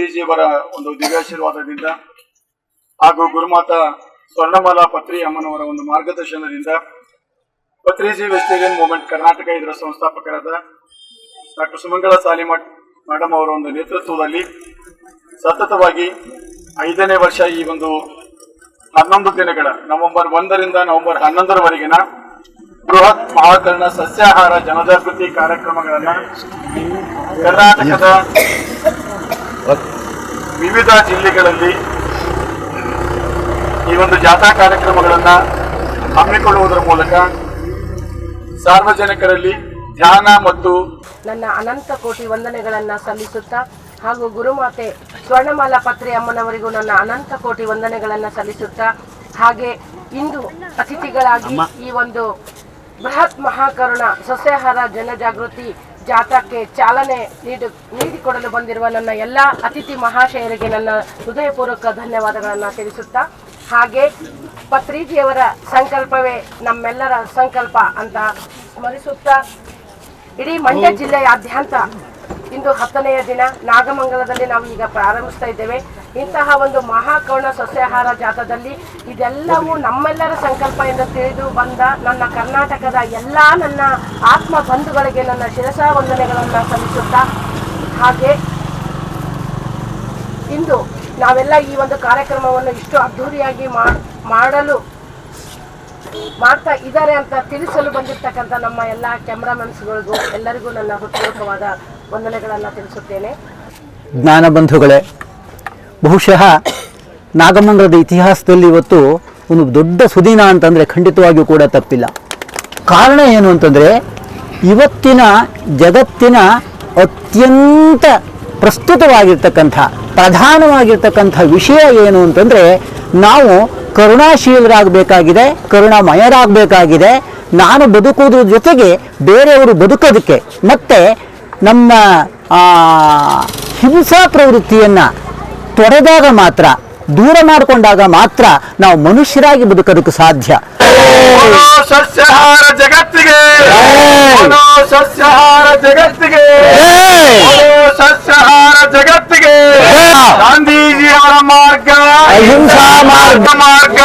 ಪತ್ರಿಜಿಯವರ ಒಂದು ದಿವ್ಯಾಶೀರ್ವಾದದಿಂದ ಹಾಗೂ ಗುರುಮಾತಾ ಸ್ವರ್ಣಮಾಲಾ ಪತ್ರಿ ಅಮ್ಮನವರ ಒಂದು ಮಾರ್ಗದರ್ಶನದಿಂದ ಪತ್ರಿಜಿ ವೆಜಿಟೇರಿಯನ್ ಮೂವ್ಮೆಂಟ್ ಕರ್ನಾಟಕ ಇದರ ಸಂಸ್ಥಾಪಕರಾದ ಡಾಕ್ಟರ್ ಸುಮಂಗಳ ಸಾಲಿಮಠ್ ಮೇಡಮ್ ಅವರ ಒಂದು ನೇತೃತ್ವದಲ್ಲಿ ಸತತವಾಗಿ 5ನೇ ವರ್ಷ ಈ ಒಂದು 11 ದಿನಗಳ ನವೆಂಬರ್ 1ರಿಂದ ನವೆಂಬರ್ 11ರವರೆಗಿನ ಬೃಹತ್ ಮಹಾಕರ್ಣ ಸಸ್ಯಾಹಾರ ಜನಜಾಗೃತಿ ಕಾರ್ಯಕ್ರಮಗಳನ್ನು ಕರ್ನಾಟಕದ ವಿವಿಧ ಜಿಲ್ಲೆಗಳಲ್ಲಿ ಈ ಒಂದು ಜಾಥಾ ಕಾರ್ಯಕ್ರಮಗಳನ್ನು ಹಮ್ಮಿಕೊಳ್ಳುವುದರ ಮೂಲಕ ಸಾರ್ವಜನಿಕರಲ್ಲಿ ಧ್ಯಾನ ಮತ್ತು ನನ್ನ ಅನಂತ ಕೋಟಿ ವಂದನೆಗಳನ್ನು ಸಲ್ಲಿಸುತ್ತಾ ಹಾಗೂ ಗುರುಮಾತೆ ಸ್ವರ್ಣಮಾಲಾ ಪತ್ರಿ ಅಮ್ಮನವರಿಗೂ ನನ್ನ ಅನಂತ ಕೋಟಿ ವಂದನೆಗಳನ್ನು ಸಲ್ಲಿಸುತ್ತಾ ಹಾಗೆ ಇಂದು ಅತಿಥಿಗಳಾಗಿ ಈ ಒಂದು ಬೃಹತ್ ಮಹಾಕರುಣ ಸಸ್ಯಾಹಾರ ಜನಜಾಗೃತಿ ಜಾಥಾಕ್ಕೆ ಚಾಲನೆ ನೀಡಿಕೊಡಲು ಬಂದಿರುವ ನನ್ನ ಎಲ್ಲ ಅತಿಥಿ ಮಹಾಶಯರಿಗೆ ನನ್ನ ಹೃದಯಪೂರ್ವಕ ಧನ್ಯವಾದಗಳನ್ನು ತಿಳಿಸುತ್ತಾ ಹಾಗೆ ಪತ್ರಿಜಿಯವರ ಸಂಕಲ್ಪವೇ ನಮ್ಮೆಲ್ಲರ ಸಂಕಲ್ಪ ಅಂತ ಸ್ಮರಿಸುತ್ತಾ ಇಡೀ ಮಂಡ್ಯ ಜಿಲ್ಲೆಯಾದ್ಯಂತ ಇಂದು 10ನೆಯ ದಿನ ನಾಗಮಂಗಲದಲ್ಲಿ ನಾವು ಈಗ ಪ್ರಾರಂಭಿಸ್ತಾ ಇದ್ದೇವೆ. ಇಂತಹ ಒಂದು ಮಹಾಕರುಣ ಸಸ್ಯಾಹಾರ ಜಾಥಾದಲ್ಲಿ ಇದೆಲ್ಲವೂ ನಮ್ಮೆಲ್ಲರ ಸಂಕಲ್ಪ ಎಂದು ತಿಳಿದು ಬಂದ ನನ್ನ ಕರ್ನಾಟಕದ ಎಲ್ಲ ನನ್ನ ಆತ್ಮ ಬಂಧುಗಳಿಗೆ ನನ್ನ ಶಿರಸಾ ವಂದನೆಗಳನ್ನು ಸಲ್ಲಿಸುತ್ತಾ ಹಾಗೆ ಇಂದು ನಾವೆಲ್ಲ ಈ ಒಂದು ಕಾರ್ಯಕ್ರಮವನ್ನು ಇಷ್ಟು ಅದ್ಧೂರಿಯಾಗಿ ಮಾಡಲು ಮಾಡ್ತಾ ಇದ್ದಾರೆ ಅಂತ ತಿಳಿಸಲು ಬಂದಿರತಕ್ಕಂಥ ನಮ್ಮ ಎಲ್ಲ ಕ್ಯಾಮ್ರಾಮನ್ಸ್ಗಳಿಗೂ ಎಲ್ಲರಿಗೂ ನನ್ನ ಹೃತ್ಪೂರ್ವಕವಾದ ವಂದನೆಗಳನ್ನು ತಿಳಿಸುತ್ತೇನೆ. ಜ್ಞಾನ ಬಂಧುಗಳೇ, ಬಹುಶಃ ನಾಗಮಂಗಲದ ಇತಿಹಾಸದಲ್ಲಿ ಇವತ್ತು ಒಂದು ದೊಡ್ಡ ಸುದಿನ ಅಂತಂದರೆ ಖಂಡಿತವಾಗಿಯೂ ಕೂಡ ತಪ್ಪಿಲ್ಲ. ಕಾರಣ ಏನು ಅಂತಂದರೆ ಇವತ್ತಿನ ಜಗತ್ತಿನ ಅತ್ಯಂತ ಪ್ರಸ್ತುತವಾಗಿರ್ತಕ್ಕಂಥ ಪ್ರಧಾನವಾಗಿರ್ತಕ್ಕಂಥ ವಿಷಯ ಏನು ಅಂತಂದರೆ ನಾವು ಕರುಣಾಶೀಲರಾಗಬೇಕಾಗಿದೆ, ಕರುಣಾಮಯರಾಗಬೇಕಾಗಿದೆ. ನಾನು ಬದುಕುವುದ್ರ ಜೊತೆಗೆ ಬೇರೆಯವರು ಬದುಕೋದಕ್ಕೆ ಮತ್ತು ನಮ್ಮ ಹಿಂಸಾ ಪ್ರವೃತ್ತಿಯನ್ನು ತೊಡೆದಾಗ ಮಾತ್ರ, ದೂರ ಮಾಡಿಕೊಂಡಾಗ ಮಾತ್ರ ನಾವು ಮನುಷ್ಯರಾಗಿ ಬದುಕೋದಕ್ಕೆ ಸಾಧ್ಯ. ಸಸ್ಯಾಹಾರ ಜಗತ್ತಿಗೆ, ಸಸ್ಯಾಹಾರ ಜಗತ್ತಿಗೆ, ಸಸ್ಯಾಹಾರ ಜಗತ್ತಿಗೆ ಗಾಂಧೀಜಿಯವರ ಮಾರ್ಗ ಅಹಿಂಸಾ ಮಾರ್ಗ,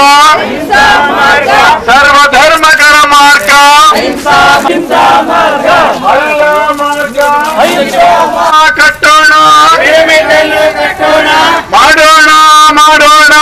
ಸರ್ವಧರ್ಮಗಳ ಮಾರ್ಗ, ಕಟ್ಟೋಣ, ಮಾಡೋಣ ಮಾಡೋಣ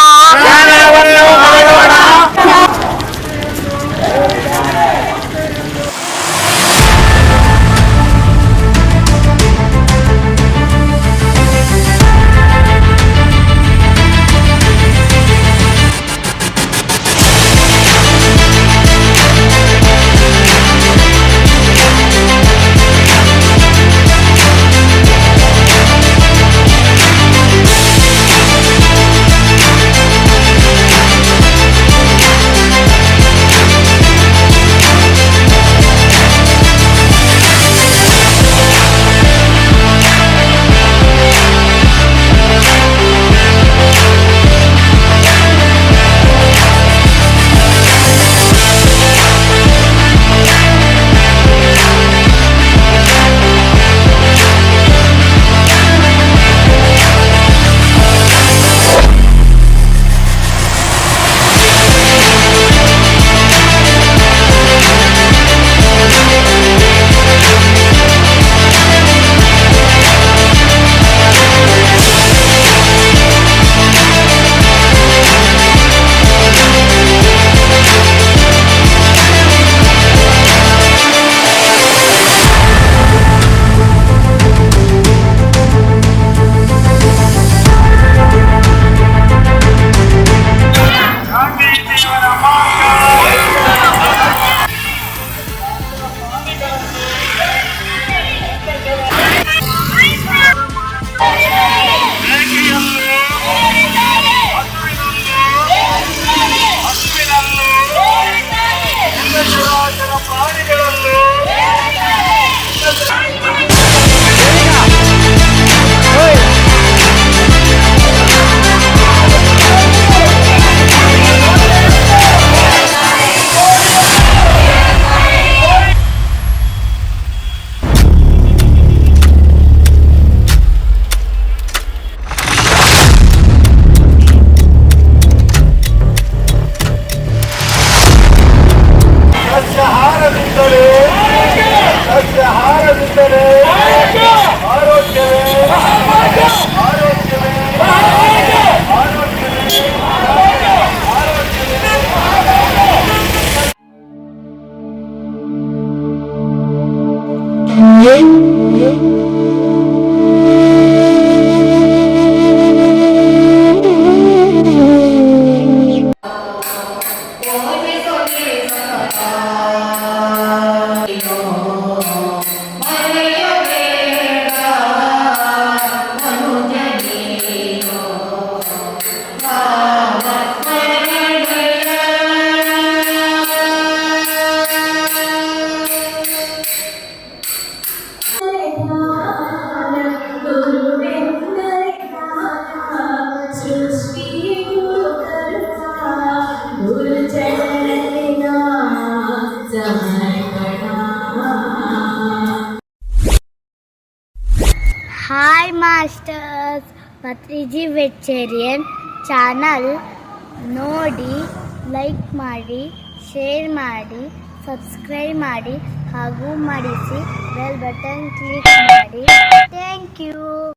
ಆರೋಗ್ಯವೇ ಆರೋಗ್ಯವೇ ಆರೋಗ್ಯವೇ hi masters, Patriji vegetarian channel ನೋಡಿ, ಲೈಕ್ ಮಾಡಿ, ಶೇರ್ ಮಾಡಿ, ಸಬ್ಸ್ಕ್ರೈಬ್ ಮಾಡಿ ಹಾಗೂ ಮಾಡಿಸಿ ಬೆಲ್ ಬಟನ್ ಕ್ಲಿಕ್ ಮಾಡಿ. Thank you.